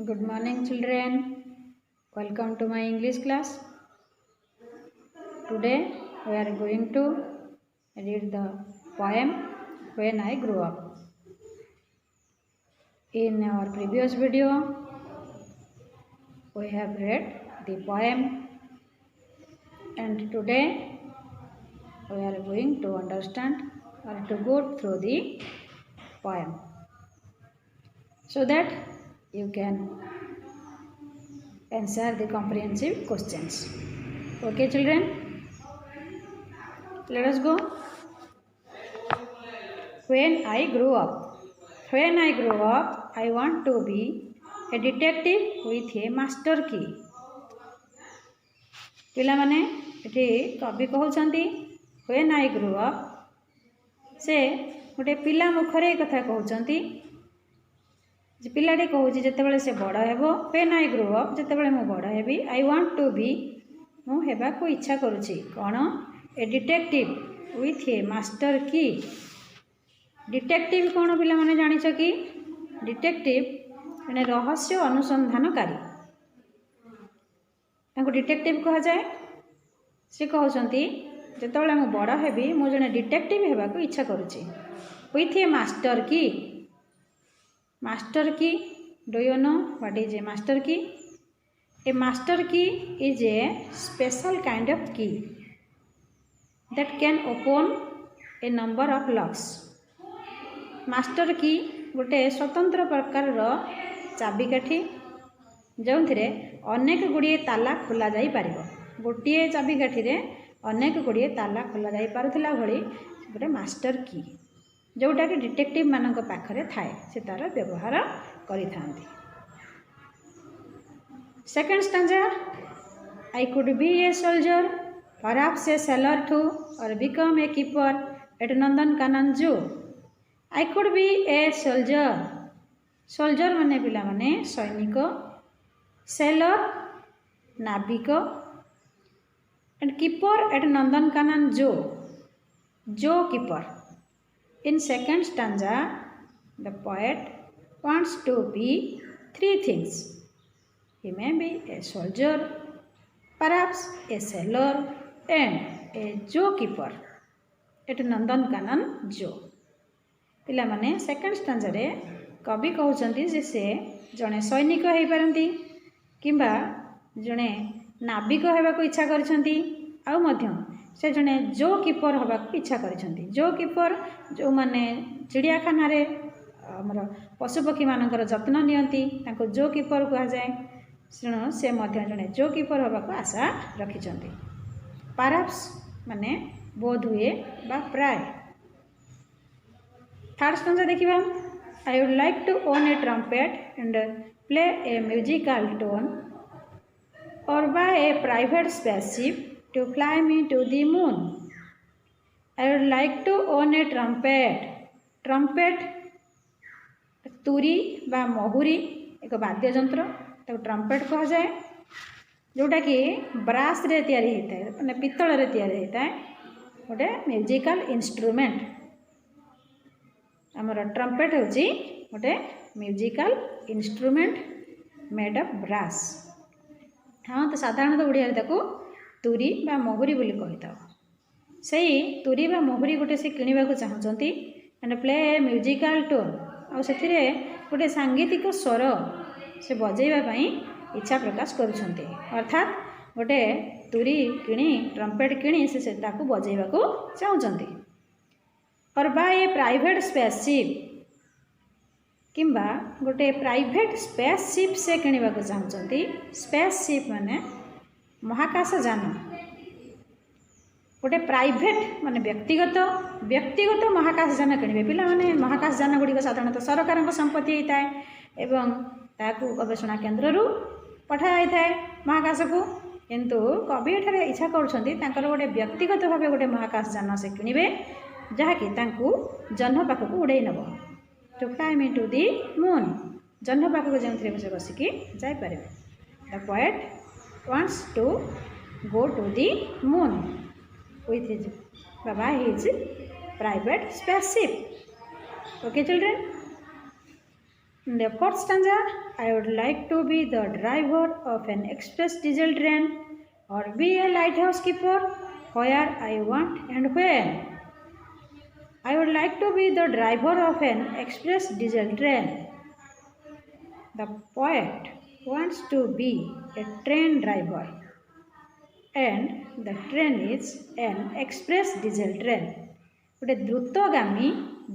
Good morning, children. Welcome to my English class. Today we are going to read the poem When I Grew Up. In our previous video, we have read the poem, and today we are going to understand or to go through the poem so that you can answer the comprehensive questions. Okay, children, let us go. When I grew up, I want to be a detective with a master key. पिला माने एठी कवि कहउछंती when I grew up से गोटे पिला मुखरे कथा कहउछंती जे पिलाटे कहउची जेतेबेले से बड़ हेबो when I grew up जेतेबेले मु बड़ हेबी I want to be मु हेबा को इच्छा करूची कोन a detective with a master key. Detective कौन पिला माने जानिछ कि डिटेक्टिव जने रहस्य अनुसंधानकारी ताको डिटेक्टिव कहा जाए. से कहउछंती जेतेबेले मु बड़ हेबी मु जने डिटेक्टिव हेबा को इच्छा करूची विथ ए मास्टर की. मास्टर की, do you know what is a master की? ए मास्टर की is a special kind of की that can open a number of locks. Master की गोटे स्वतंत्र प्रकार चाबिकाठी जो अनेक गुड़िए ताला खोल जापर. गोटे चाबिकाठी रे अनेक गुड़िए ताला खोल जापरुला भली गोटे मास्टर की जोटा कि डिटेक्टिव मान पाखरे थाए से तार व्यवहार करिथांती. Second stanza I could be a soldier perhaps a sailor too or become a keeper at Nandankanan Zoo. I could be a soldier. Soldier माने पिला माने सैनिक, sailor नाविक and keeper at Nandankanan Zoo. Zoo keeper. In second stanza, the poet wants to be three things. He may be a soldier, perhaps a sailor, and a zookeeper at Nandankanan Zoo. पिला माने second stanza रे कवि कहउछंती जे से जने सैनिक हेई पारंती किंबा जने नाविक हेबा को इच्छा करछंती आ मध्य से जने जूकीपर हेबा को इच्छा करछंती. जूकीपर जो माने चिड़ियाखाना रे हमर पशुपक्षी मानकर जत्न नियंती ताको जूकीपर कहा जाए. सुनो से मध्य जने जूकीपर हेबा को आशा रखिछंती. परहैप्स माने बोध हुए बा प्राय. थर्ड स्टैंजा देखिबा I would like to own a trumpet and play a musical tone और buy a private spaceship to fly me to the moon. I would like to own a trumpet. Trumpet तुरी बा महुरी एक वाद्य यंत्र ताको trumpet कहा जाए जोटा कि ब्रास रे तैयारी होता है माने पित्तल रे तैयारी होता है गोटे म्यूजिकल इंस्ट्रूमेंट. आमर ट्रम्पेट होची गोटे musical instrument made of brass. हाँ तो साधारणतः ओडिया ताको तुरी बा महुरी बोली कहिता. सेही तुरी बा महुरी गोटे से किनिबा को चाहउचंती एंड प्ले म्यूजिकल टोन आ सेथिरे गोटे सांगीतिक स्वर से बजेइबा पई इच्छा प्रकाश करुछंती. अर्थात गोटे तुरी किणी ट्रम्पेट किणी से ताकू बजेइबा को चाहउचंती. और बा ए प्राइवेट स्पेसशिप किंबा गोटे प्राइवेट स्पेसशिप से किणीबा को चाहउचंती. स्पेसशिप माने महाकाश यान. गोटे प्राइवेट माने व्यक्तिगत महाकाश यान किणीबे. पिला माने महाकाश यान गुडी साधारणतः सरकार संपत्ति होता है एवं ताकू गवेषणा केन्द्र रु पठा जाए थाए महाकाश को. किंतु कवि एठारे इच्छा करुछंती तांकर गोटे व्यक्तिगत भाव गोटे महाकाश यान से किणीबे जहाँकि तांकू जह्न पाखक उड़ाई नब. To fly me to the moon जह्न पाखक जो से बसिकी जापर. The poet wants to go to the moon with his बाबा his private spaceship. Okay children, In the fourth stanza, I would like to be the driver of an express diesel train or be a lighthouse keeper where I want and when. I would like to be the driver of an express diesel train. The poet wants to be a train driver and the train is an express diesel train. गोटे द्रुतगामी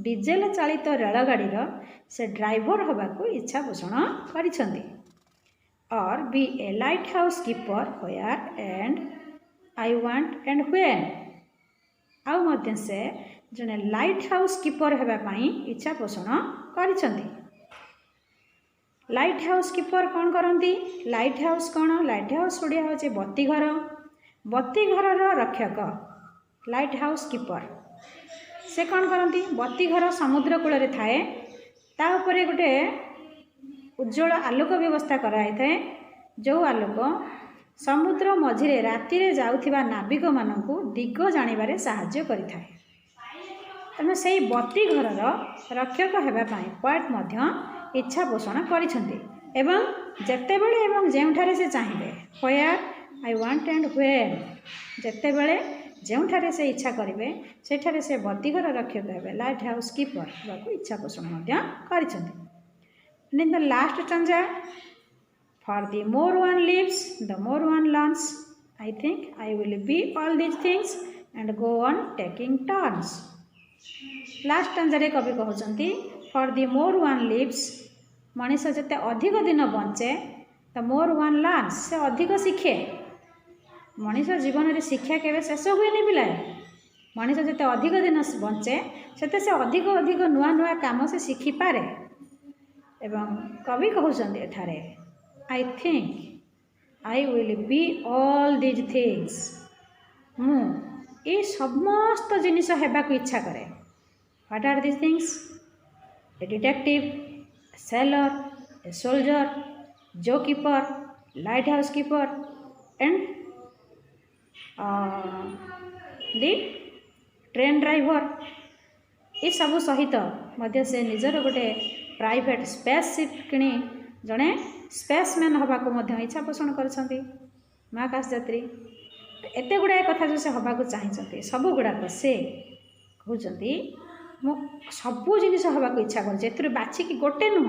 diesel चालित रेलगाड़ीर से driver होबाकू इच्छा पोषण करिसेंती और be a lighthouse keeper where and I want and when आउ मध्य से जने लाइट हाउस कीपर हेबा पई इच्छा पोषण करिसेंती। लाइट हाउस कीपर कौन करती? लाइट हाउस कौन? लाइट हाउस ओडिया होचे बत्ती घर। बत्ती घर रक्षक लाइट हाउस कीपर से कौन करती? बत्ती घर समुद्र कूल थाए ता उपरे गोटे उज्जवल आलोक व्यवस्था कराई थाए जो आलोक समुद्र मझिरे रातिरे जाउथिबा नाविक मानकू दिग जानिबारे सहाय्य करिथाए। तेणु से बत्ती घर रक्षक हेबा पई पोएट मध्य इच्छा पोषण करिसेंती एवं जेतेबेले एवं जेउठारे से चाहिए where I want and when जेतेबेले जेउठारे से इच्छा करेंगे सेठारे से बत्तीघर रक्षक हेबे लाइट हाउस कीपर होबाकू इच्छा पोषण मध्य करिसेंती। In the last stanza for the more one lives the more one learns I think I will be all these things and go on taking turns. Last stanza कवि कहते for the more one lives मनीष जिते अधिक दिन बंचे the more one learns से अधिक शिखे। मनीष जीवन में शिक्षा केवे शेष हुए पिलाए मनीष जिते अधिक दिन बंचे से अधिक अधिक नुआ नुआ काम से शिखी पारे एवं कवि कहते एठारे I think I will be all these things मु ये समस्त जिनिस हेबाकू इच्छा करे। What are these things? A detective, a sailor, a soldier, zoo keeper, lighthouse keeper and the train driver ये सब सहित मध्य से निजर गोटे प्राइवेट स्पेसशिप किणी जड़े स्पेसमैन हवाको मध्य इच्छा पोषण करछंती महाकाश यात्री। एते गुड़ाए कथा जो से हवाको चाहिए सब गुड़ाक से कहते मु सबू जिनिस हवाको इच्छा कर बाछिकी गोटे नुह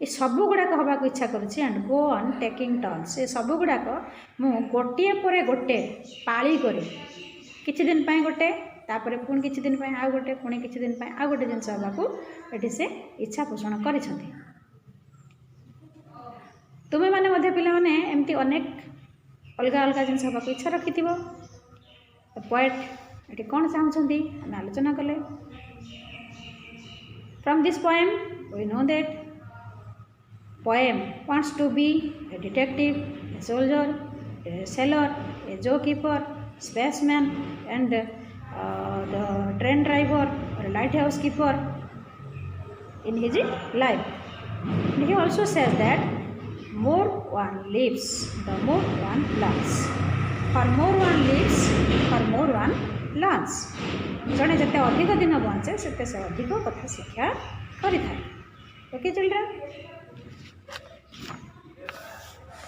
ये सब गुड़ाक हवाको इच्छा करुँची and go on taking turns ये सब गुड़ाक मु गोटे पर गोटे पाली करे किछि दिन पाई गोटे तापर पुणी किछि दिन पाई आ गोटे पुणी किछि दिन पाई आ गोटे जिनिस हवाको एठी से इच्छा पोषण करिसेंती। तुमे माने मध्य पिला माने एमती अनेक अलग अलग जिनिस हवाको इच्छा रखिथिबो। पोएट एठी कोन चाहुछंती हम आलोचना कले। From this poem we know that poem wants to be a detective, a soldier, a sailor, a zookeeper, spaceman and the train driver or a lighthouse keeper in his life. And he also says that more one lives, the more one learns. For more one lives, for more one learns. जड़े जिते अधिक दिन बंचे से अधिक कथा शिक्षा करि थाए। Okay children,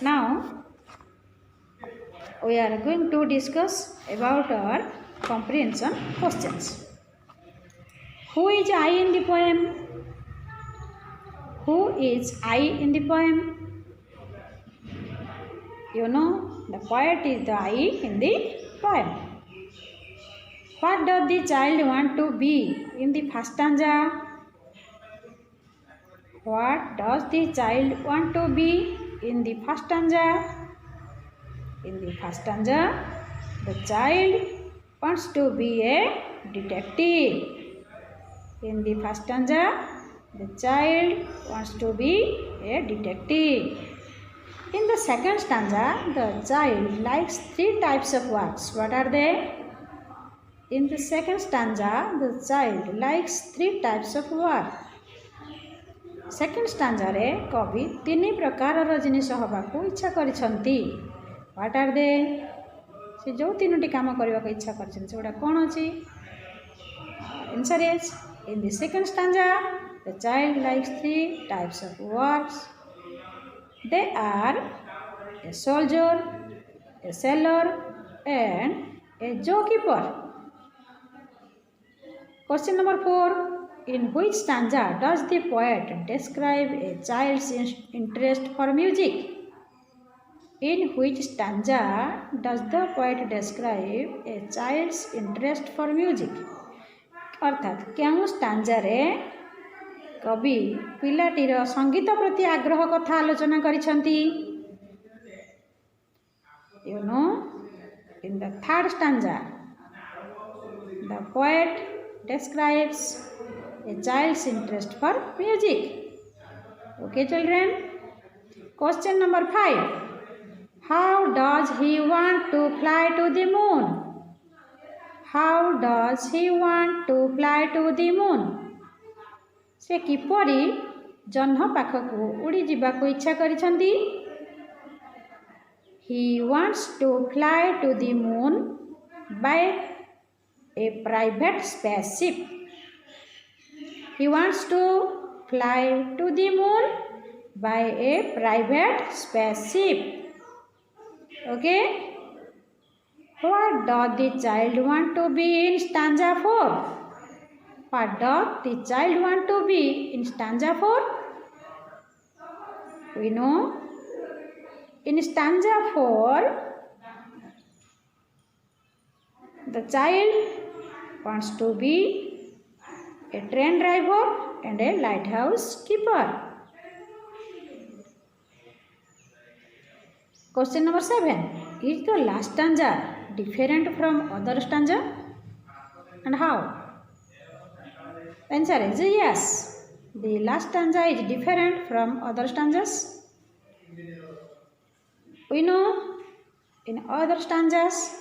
now we are going to discuss about our comprehension questions. Who is I in the poem? Who is I in the poem? You know, the poet is the I in the poem. What does the child want to be in the first stanza? What does the child want to be in the first stanza? In the first stanza, the child wants to be a detective. In the first stanza, the child wants to be a detective. In the second stanza, the child likes 3 types of works. What are they? In the second stanza, the child likes 3 types of work. Second stanza रे कवि 3 प्रकार जिनिस हवाको इच्छा करिसंती। What are they? से जो 3टी काम करबा को इच्छा करछन सेटा कोन अछि? Answer is in the second stanza The child likes three types of works. They are a soldier, a sailor, and a zookeeper. Question number 4. In which stanza does the poet describe a child's interest for music? In which stanza does the poet describe a child's interest for music? अर्थात क्यों स्टांजारे कवि पिलाटीर संगीत प्रति आग्रह कथा आलोचना करिसंती? You know, in the third stanza, the poet describes a child's interest for music. Okay, children. Question number 5. How does he want to fly to the moon? How does he want to fly to the moon? से किपरि जह्न पाखकु उड़ी जिबाकु इच्छा करिसंती? He wants to fly to the moon by a private spaceship. He wants to fly to the moon by a private spaceship. Okay? What does the child want to be in stanza 4? What does the child want to be in stanza 4? We know in stanza 4, the child wants to be a train driver and a lighthouse keeper. Question number 7. Is the last stanza different from other stanza? And how? The answer is yes. The last stanza is different from other stanzas. We know in other stanzas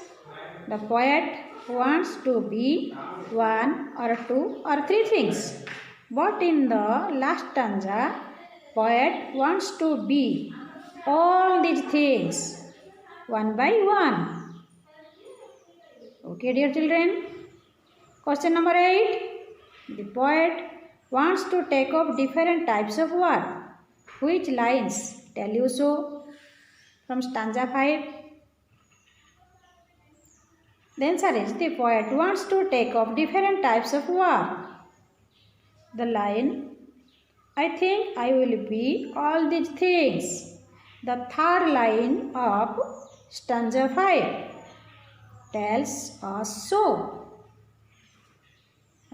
the poet wants to be one or two or three things. But in the last stanza, poet wants to be all these things one by one. Okay, dear children. Question number 8. The poet wants to take up different types of work. Which lines tell you so? From stanza 5. The answer is the poet wants to take up different types of work. The line, I think I will be all these things. The third line of stanza 5 tells us so.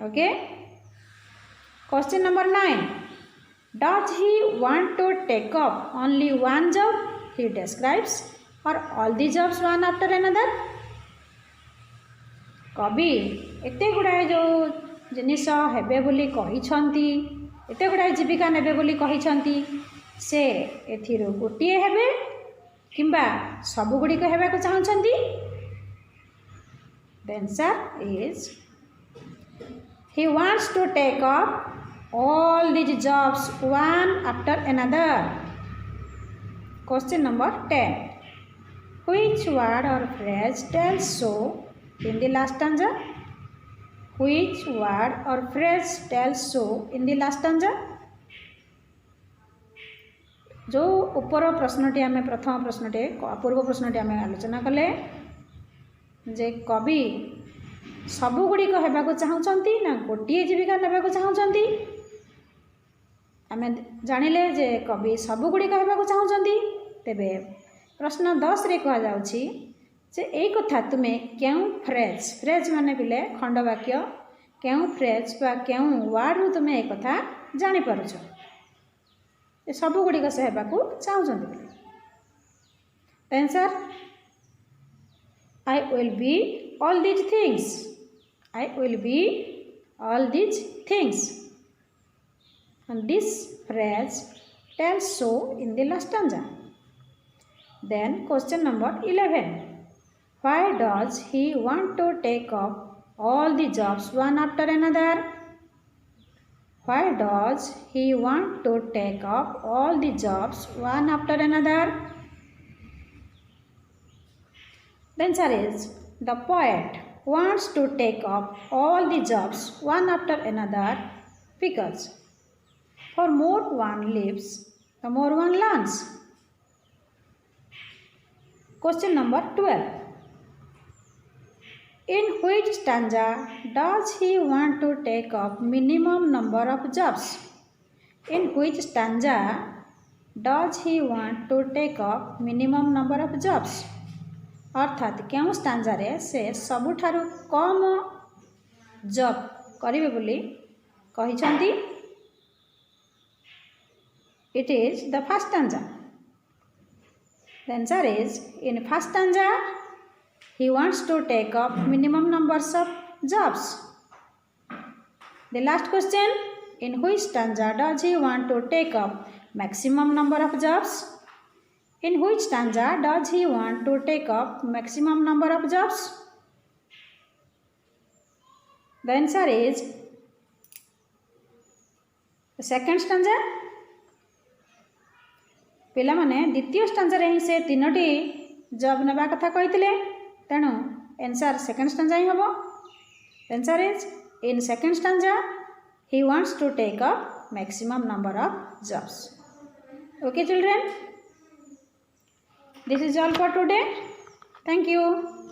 Okay? Question number 9. Does he want to take up only one job he describes or all the jobs one after another? कवि एते गुड़ाए जो जिनिस हेबे बोली कहिछंती, एते गुड़ाए जीविका नेबे बोली कहिछंती, से एथिरो गोटिए हेबे किंबा सबु गुडी को हेबा को चाहछंती? The answer is he wants to take up all these jobs one after another. Question number 10. Which word or phrase tells so in the last stanza? Which word or phrase tells so in the last stanza? जो ऊपर प्रश्नटी आम प्रथम प्रश्नटे पूर्व प्रश्नटी आम आलोचना कले जे कवि सबुगुड़िक हेबाकु चाहूँगी ना गोटे जीविका नेबाकु चाहूँगी? आम जानिले जे कवि सबुगुड़िक हेबाकु चाहूँगी। तेबे प्रश्न 10 रे कहा जाउछि जे एई कथा तुमे केउ फ्रेज, फ्रेज माने बिले खंडवाक्य, केउ फ्रेज बा केउ वर्ड रु तुमे एई कथा जानि पारुछ ए सबुगुड़िक से हेबाकु चाहूँगी? The answer, I will be all these things. I will be all these things. And this phrase tells so in the last stanza. Then question number 11. Why does he want to take up all the jobs one after another? Why does he want to take up all the jobs one after another? The answer is the poet wants to take up all the jobs one after another because For more one lives, the more one learns. Question number 12. In which stanza does he want to take up minimum number of jobs? In which stanza does he want to take up minimum number of jobs? अर्थात क्यों stanza रे से सबुठारु कम job करिवे बोली कहिसंती. It is the first stanza. The answer is, in first stanza he wants to take up minimum numbers of jobs. The last question, in which stanza does he want to take up maximum number of jobs? In which stanza does he want to take up maximum number of jobs? The answer is the second stanza. पिला माने द्वितीय stanza रे ही से तीनोटी job नेबा कथा कहितले, तेणु answer second stanza ही हबो. Answer is, in second stanza he wants to take up maximum number of jobs. Okay children, this is all for today. Thank you.